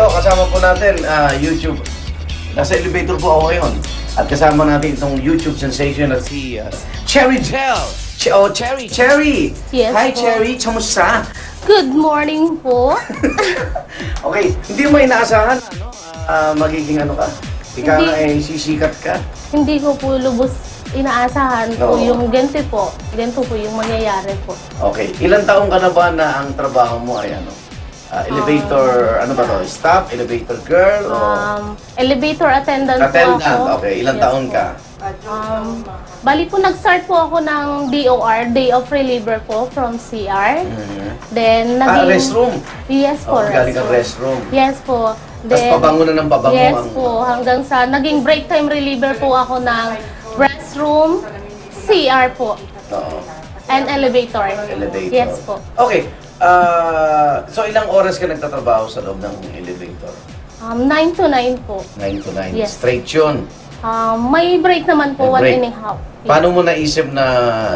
Ito, kasama po natin, YouTube. Nasa elevator po ako ngayon. At kasama natin itong YouTube sensation na si Cherry Gel. Cherry! Yes, Hi, po. Cherry! Kamusta? Good morning po. Okay, hindi mo inaasahan, magiging ano ka? Ika Hindi. ay sisikat ka? Hindi ko po lubos inaasahan po Oo. yung ganito po. Ganito po yung mangyayari po. Okay, ilang taong ka na ba na ang trabaho mo ay ano? Elevator, ano ba to? Staff? Elevator girl? O Elevator attendant, po attendant? ako. Okay, ilang Yes taon po. ka? Bali po, nag-start po ako ng DOR, Day of Reliever po, from CR. Then, Restroom? Yes po, Galing kang restroom. Yes po. Tapos pabango na ng pabango Yes ang... po, hanggang sa naging break time reliever po ako ng restroom, CR po, Oo. and elevator. Elevator. Yes po. Okay. So ilang oras ka nagtatrabaho sa loob ng elevator? 9 to 9 po. 9 to 9. Yes. Straight yun. May break naman po, May break. 1 and a half. Yes. Paano mo naisip na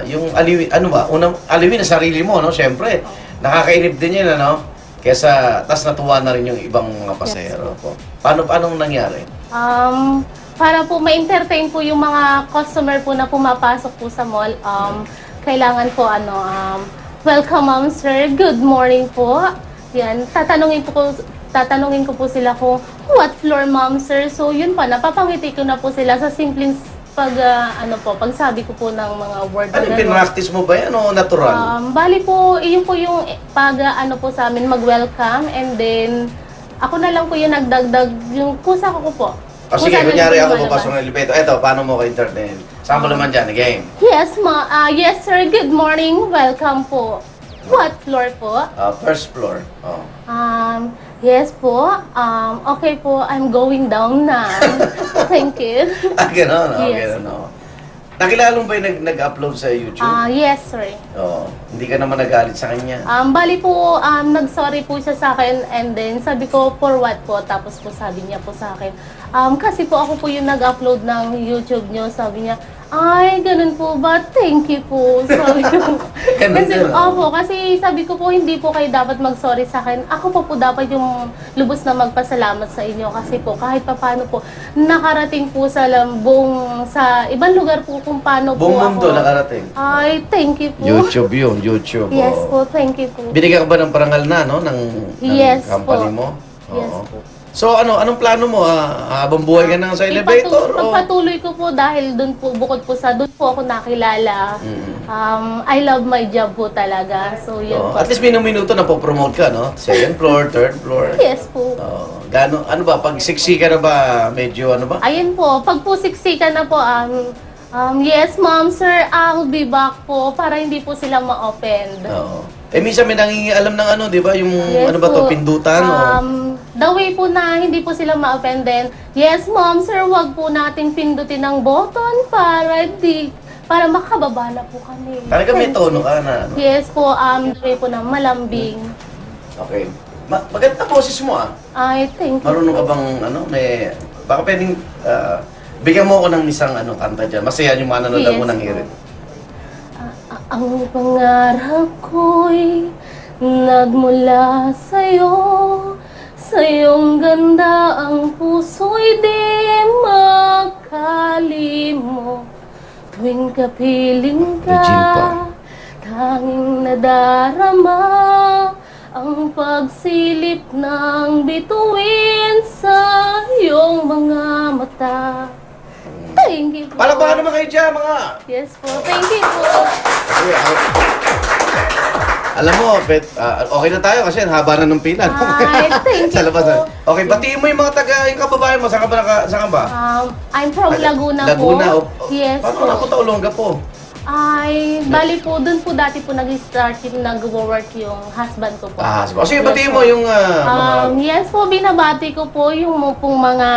yung aliwi, ano ba? Unang aliwi na sarili mo, no? Siyempre, nakakainip din yun, ano? Kesa, tas natuwa na rin yung ibang mga pasahero po. Paano nangyari? Para po ma-entertain po yung mga customer po na pumapasok po sa mall, kailangan po welcome ma'am sir, good morning po. Yan, tatanungin ko po sila kung what floor ma'am sir. So yun pa, napapangiti ko na po sila sa simpleng pagsabi ko po ng mga word. Ano, pinractice mo ba yan o natural? Bali po, yun po yung po sa amin, mag-welcome, and then ako na lang po yung nagdagdag yung kusa ko po. O sige, kunyari ako papasok ng elevator. Eto, paano mo ka-entertain? Sample naman dyan, game. Yes, yes sir, good morning, welcome po. What floor po? First floor. Oh. Yes po. Okay po, I'm going down na. Thank you. Gano'n, Yes. gano'n. Nakilala mo ba yung nag-upload sa YouTube? Yes sir. Oo. Hindi ka naman nagalit sa kanya? Bali po, nag-sorry po siya sa akin, and then sabi ko, for what po? Tapos po sabi niya po sa akin, kasi po ako po yung nag-upload ng YouTube niyo. Sabi niya, ay, ganun po ba? Thank you po. Sabi ko. Kasi sabi ko po, hindi po kayo dapat mag-sorry sa akin. Ako po dapat yung lubos na magpasalamat sa inyo. Kasi po, kahit paano po, nakarating po sa sa ibang lugar po kung paano po Buong mundo ako. nakarating. Ay, thank you po. YouTube yun, YouTube. Yes oo. po, thank you po. Binigyan ka ba ng parangal na, no? Ng Yes company po. mo? Yes Oo. po. So, anong plano mo? Habang buhay ka na sa elevator? Pagpatuloy ko po dahil doon po, bukod po sa doon po ako nakilala. I love my job po talaga. So, yun po. At least minuto na po-promote ka, no? Second floor, third floor. Yes po. Ano ba? Pag siksi ka na ba, medyo ano ba? Ayun po, pag po siksikan na po, yes ma'am sir, I'll be back po para hindi po sila ma-offend. Oo. Minsan may nangingialam ng ano, di ba? Yung Yes ano ba to, po. pindutan? The way po na hindi po sila ma-offend din, yes ma'am sir, wag po nating pindutin ang button para makababa na po kami. Talaga may tono ka na, ano? Yes po, the way po na malambing. Okay. Maganda boses mo, ah. Ay, thank you. Marunong ka bang, baka pwedeng, bigyan mo ako ng isang kanta dyan. Masaya yung mga nanonood Yes, mo ng po. hirit. Ang pangarap ko'y nagmula sa'yo, sa iyong ganda ang puso'y di makalimot. Tuwing kapiling ka, tanging nadarama ang pagsilip ng bituin sa iyong mga mata. Thank you po. Palabahan naman kayo dyan, mga! Yes po, thank you po. Alam mo, okay na tayo kasi haba na ng pila. Ay, thank you Sa labas. po. Okay, batiin mo yung mga yung kababayan mo. Saan ka ba? I'm from Laguna po. Laguna. Yes Paano po. napunta Olonga po? Ay, bali po, dun po dati po nag-start yung nag-work yung husband ko po. Sige, Yes batiin po. mo yung mga... Yes po, binabati ko po yung pong mga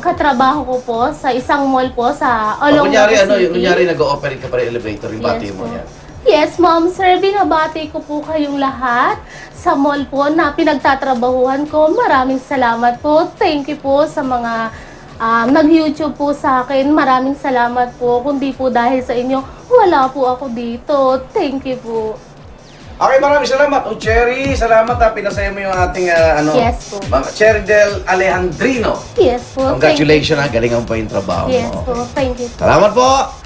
katrabaho ko po sa isang mall po sa Olonga City. Kunyari nag-ooperate ka pa rin elevator, yung bati mo po. yan. Yes, ma'am, sir. Binabati ko po kayong lahat sa mall po na pinagtatrabahuhan ko. Maraming salamat po. Thank you po sa mga nag-YouTube po sa akin. Maraming salamat po. Kundi po dahil sa inyo, wala po ako dito. Thank you po. Okay, maraming salamat. Cherry, salamat ha. Pinasaya mo yung ating Yes po. Cherry Del Alejandrino. Yes po. Congratulations ha. Galingan pa yung trabaho Yes mo. po. Thank you. Salamat po.